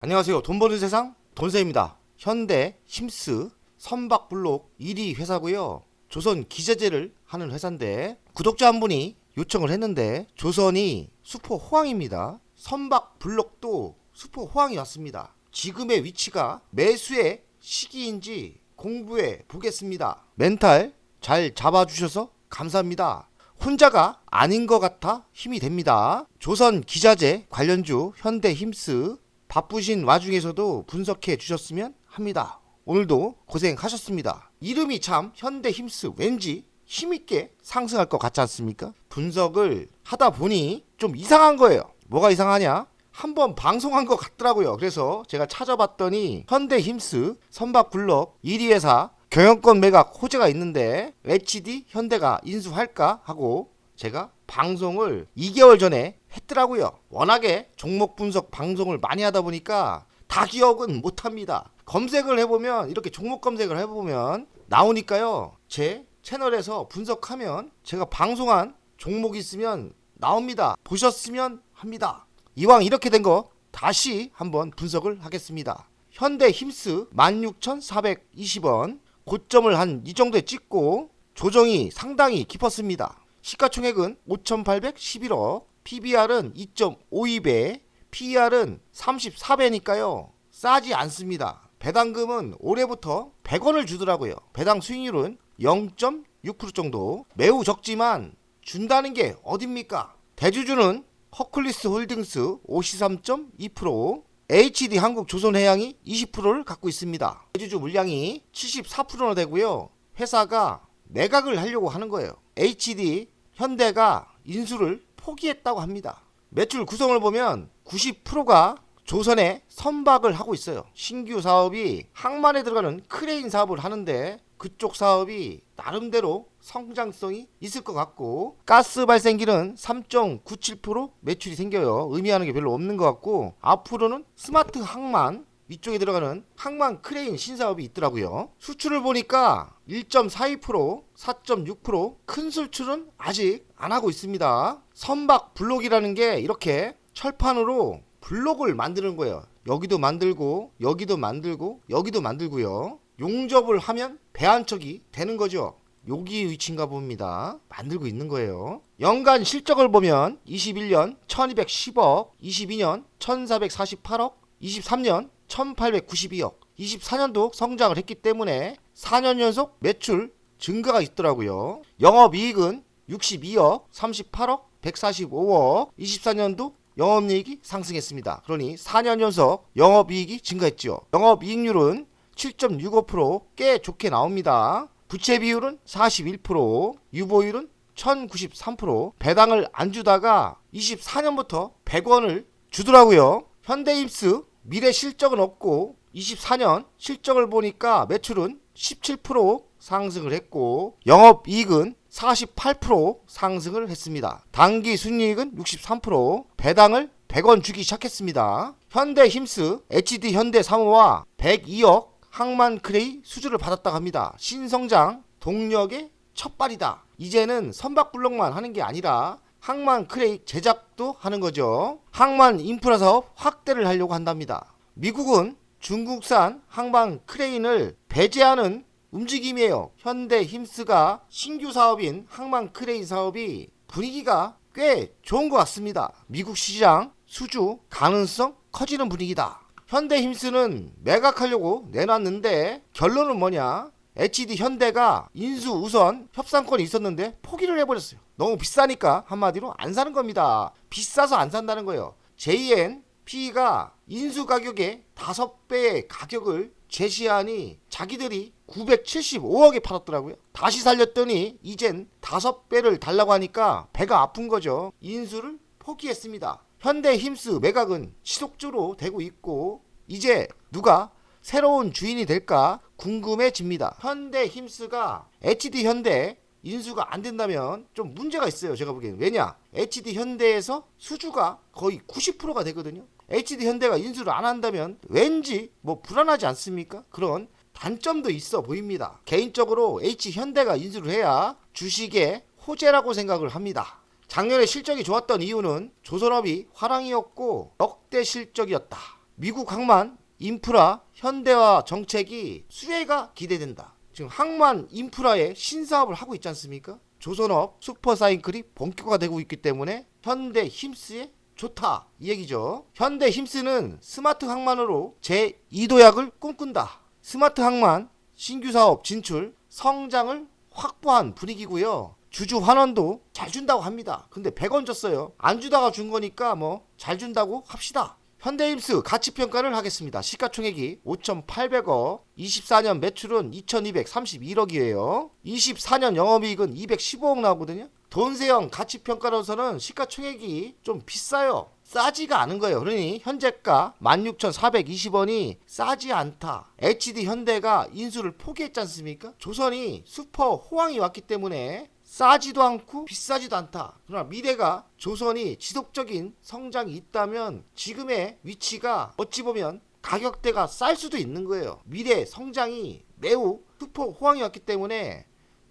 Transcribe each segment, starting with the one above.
안녕하세요. 돈 버는 세상 돈세입니다. 현대 힘스 선박블록 1위 회사고요. 조선 기자재를 하는 회사인데 구독자 한 분이 요청을 했는데 조선이 수포 호황입니다. 선박블록도 수포 호황이 왔습니다. 지금의 위치가 매수의 시기인지 공부해 보겠습니다. 멘탈 잘 잡아주셔서 감사합니다. 혼자가 아닌 것 같아 힘이 됩니다. 조선 기자재 관련주 현대 힘스 바쁘신 와중에서도 분석해 주셨으면 합니다. 오늘도 고생하셨습니다. 이름이 참 현대 힘스 왠지 힘있게 상승할 것 같지 않습니까? 분석을 하다 보니 좀 이상한 거예요. 뭐가 이상하냐? 한번 방송한 것 같더라고요. 그래서 제가 찾아봤더니 현대 힘스 선박블록 1위 회사 경영권 매각 호재가 있는데 HD 현대가 인수할까 하고 제가 방송을 2개월 전에 했더라고요. 워낙에 종목 분석 방송을 많이 하다 보니까 다 기억은 못합니다. 검색을 해보면 이렇게 종목 검색을 해보면 나오니까요. 제 채널에서 분석하면 제가 방송한 종목이 있으면 나옵니다. 보셨으면 합니다. 이왕 이렇게 된 거 다시 한번 분석을 하겠습니다. 현대 힘스 16,420원 고점을 한 이 정도에 찍고 조정이 상당히 깊었습니다. 시가총액은 5,811억, PBR은 2.52배, PER은 34배니까요. 싸지 않습니다. 배당금은 올해부터 100원을 주더라고요. 배당 수익률은 0.6% 정도. 매우 적지만 준다는 게 어딥니까? 대주주는 허클리스 홀딩스 53.2%, HD 한국조선해양이 20%를 갖고 있습니다. 대주주 물량이 74%나 되고요. 회사가 매각을 하려고 하는 거예요. HD 현대가 인수를 포기했다고 합니다. 매출 구성을 보면 90%가 조선에 선박을 하고 있어요. 신규 사업이 항만에 들어가는 크레인 사업을 하는데 그쪽 사업이 나름대로 성장성이 있을 것 같고 가스 발생기는 3.97% 매출이 생겨요. 의미하는 게 별로 없는 것 같고 앞으로는 스마트 항만 위쪽에 들어가는 항만 크레인 신사업이 있더라고요. 수출을 보니까 1.42%, 4.6%, 큰 수출은 아직 안 하고 있습니다. 선박 블록이라는 게 이렇게 철판으로 블록을 만드는 거예요. 여기도 만들고 여기도 만들고 여기도 만들고요. 용접을 하면 배 한 척이 되는 거죠. 여기 위치인가 봅니다. 만들고 있는 거예요. 연간 실적을 보면 21년 1210억, 22년 1448억, 23년 1892억, 24년도 성장을 했기 때문에 4년 연속 매출 증가가 있더라고요. 영업이익은 62억, 38억, 145억, 24년도 영업이익이 상승했습니다. 그러니 4년 연속 영업이익이 증가했죠. 영업이익률은 7.65%꽤 좋게 나옵니다. 부채 비율은 41%, 유보율은 1093%, 배당을 안 주다가 24년부터 100원을 주더라고요. 현대힘스 미래 실적은 없고 24년 실적을 보니까 매출은 17% 상승을 했고 영업이익은 48% 상승을 했습니다. 당기 순이익은 63%, 배당을 100원 주기 시작했습니다. 현대힘스 HD 현대사무와 102억 항만 크레이 수주를 받았다고 합니다. 신성장 동력의 첫발이다. 이제는 선박블록만 하는 게 아니라 항만 크레이 제작도 하는 거죠. 항만 인프라 사업 확대를 하려고 한답니다. 미국은 중국산 항만 크레인을 배제하는 움직임이에요. 현대 힘스가 신규 사업인 항만 크레인 사업이 분위기가 꽤 좋은 것 같습니다. 미국 시장 수주 가능성 커지는 분위기다. 현대 힘스는 매각하려고 내놨는데 결론은 뭐냐? HD 현대가 인수 우선 협상권이 있었는데 포기를 해버렸어요. 너무 비싸니까 한마디로 안 사는 겁니다. 비싸서 안 산다는 거예요. JNP가 인수 가격의 5배의 가격을 제시하니 자기들이 975억에 팔았더라고요. 다시 살렸더니 이젠 5배를 달라고 하니까 배가 아픈 거죠. 인수를 포기했습니다. 현대 힘스 매각은 지속적으로 되고 있고 이제 누가 새로운 주인이 될까 궁금해집니다. 현대 힘스가 HD 현대 인수가 안 된다면 좀 문제가 있어요. 제가 보기에는. 왜냐? HD 현대에서 수주가 거의 90%가 되거든요. HD 현대가 인수를 안 한다면 왠지 뭐 불안하지 않습니까? 그런 단점도 있어 보입니다. 개인적으로 H 현대가 인수를 해야 주식의 호재라고 생각을 합니다. 작년에 실적이 좋았던 이유는 조선업이 화랑이었고 역대 실적이었다. 미국 항만 인프라 현대화 정책이 수혜가 기대된다. 지금 항만 인프라에 신사업을 하고 있지 않습니까? 조선업 슈퍼사이클이 본격화되고 있기 때문에 현대 힘스에 좋다 이 얘기죠. 현대 힘스는 스마트 항만으로 제2도약을 꿈꾼다. 스마트 항만 신규 사업 진출 성장을 확보한 분위기고요. 주주 환원도 잘 준다고 합니다. 근데 100원 줬어요. 안 주다가 준 거니까 뭐 잘 준다고 합시다. 현대힘스 가치평가를 하겠습니다. 시가총액이 5,800억, 24년 매출은 2,231억이에요. 24년 영업이익은 215억 나오거든요. 돈세형 가치평가로서는 시가총액이 좀 비싸요. 싸지가 않은 거예요. 그러니 현재가 16,420원이 싸지 않다. HD 현대가 인수를 포기했지 않습니까? 조선이 슈퍼 호황이 왔기 때문에 싸지도 않고 비싸지도 않다. 그러나 미래가 조선이 지속적인 성장이 있다면 지금의 위치가 어찌 보면 가격대가 쌀 수도 있는 거예요. 미래 성장이 매우 슈퍼 호황이 왔기 때문에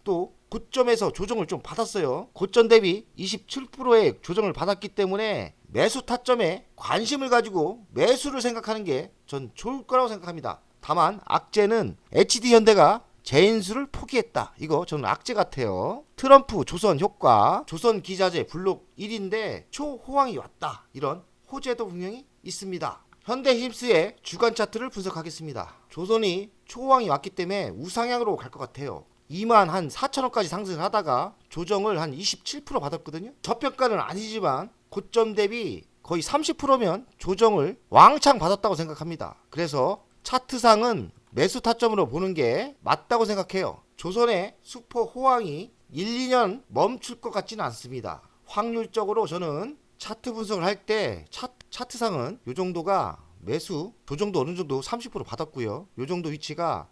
또 고점에서 조정을 좀 받았어요. 고점 대비 27%의 조정을 받았기 때문에 매수 타점에 관심을 가지고 매수를 생각하는 게 전 좋을 거라고 생각합니다. 다만 악재는 HD 현대가 재인수를 포기했다. 이거 저는 악재 같아요. 트럼프 조선 효과, 조선 기자재 블록 1인데 초호황이 왔다. 이런 호재도 분명히 있습니다. 현대힘스의 주간 차트를 분석하겠습니다. 조선이 초호황이 왔기 때문에 우상향으로 갈 것 같아요. 2만 한 4천원까지 상승을 하다가 조정을 한 27% 받았거든요. 저평가는 아니지만 고점 대비 거의 30%면 조정을 왕창 받았다고 생각합니다. 그래서 차트상은 매수 타점으로 보는 게 맞다고 생각해요. 조선의 슈퍼 호황이 1, 2년 멈출 것 같지는 않습니다. 확률적으로 저는 차트 분석을 할 때 차트상은 이 정도가 매수 조정도 어느 정도 30% 받았고요. 이 정도 위치가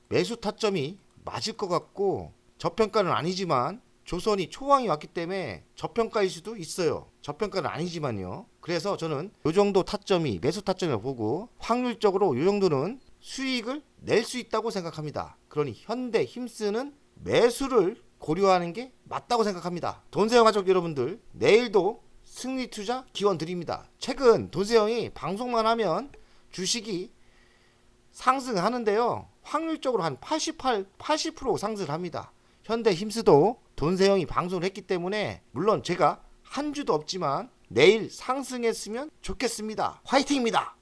매수 타점이 맞을 것 같고 저평가는 아니지만 조선이 초황이 왔기 때문에 저평가일 수도 있어요. 저평가는 아니지만요. 그래서 저는 이 정도 타점이 매수 타점이라고 보고 확률적으로 이 정도는 수익을 낼 수 있다고 생각합니다. 그러니 현대 힘쓰는 매수를 고려하는 게 맞다고 생각합니다. 돈세영 가족 여러분들 내일도 승리 투자 기원 드립니다. 최근 돈세영이 방송만 하면 주식이 상승하는데요. 확률적으로 한 80% 상승을 합니다. 현대 힘스도 돈세영이 방송을 했기 때문에 물론 제가 한 주도 없지만 내일 상승했으면 좋겠습니다. 화이팅입니다.